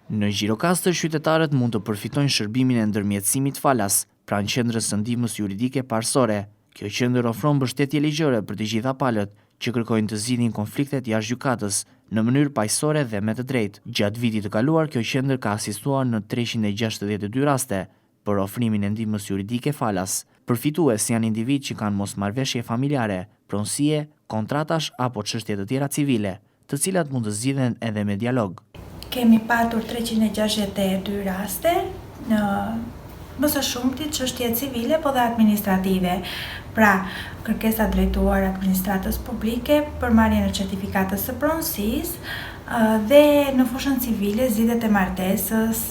Në Gjirokastër, qytetarët mund të përfitojnë shërbimin e ndërmjetësimit falas, pranë qendrës së ndihmës juridike parsorë. Kjo qendër ofron mbështetje ligjore për të gjitha palët që kërkojnë të zgjidhin konfliktet jashtë gjykatës në mënyrë paqësore dhe me të drejtë. Gjatë vitit të kaluar, kjo qendër ka asistuar në 362 raste për ofrimin e ndihmës juridike falas. Përfitues janë individ që kanë mosmarrveshje familjare, pronësie, kontratash apo çështje të tjera civile, të cilat mund të zgjidhen edhe me dialog. Kemi patur 362 raste në më së shumti çështje civile po dhe administrative. Pra, kërkesa drejtuar administratës publike për marrjen e certifikatës së pronësisë dhe në fushën civile zgjidhjet e martesës,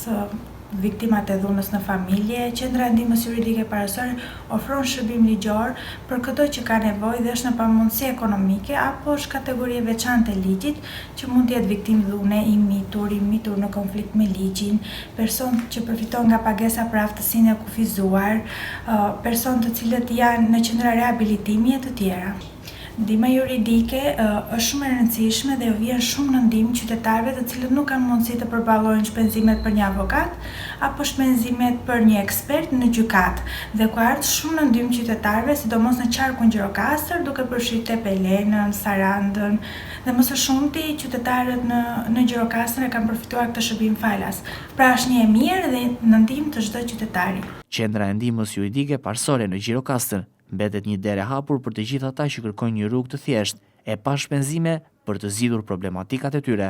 viktimat e dhunës në familje. Qendra e ndihmës juridike parsorë ofron shërbim ligjor për këto që ka nevojë dhe është në pamundësi ekonomike apo është kategori e veçantë e ligjit që mund të jetë viktimë dhune, i mitur në konflikt me ligjin, person që përfiton nga pagesa për aftësinë e kufizuar, person të cilët janë në qendra rehabilitimi e të tjera. Ndihma juridike është shumë e rëndësishme dhe vjen shumë në ndihmë qytetarëve të cilët nuk kanë mundësi të përballojnë shpenzimet për një avokat apo shpenzimet për një ekspert në gjykatë dhe ku ardh shumë në ndihmë qytetarëve, sidomos në qarkun Gjirokastër, duke përfshirë Tepelenën, Sarandën dhe më së shumti qytetarët në Gjirokastër e kanë përfituar këtë shërbim falas. Pra është një e mirë dhe në ndihmë të çdo qytetari. Qendra e ndihmës juridike parsorë në Gjirokastër mbetet një derë e hapur për të gjithë ata që kërkojnë një rrugë të thjeshtë e pa shpenzime për të zgjidhur problematikat e tyre.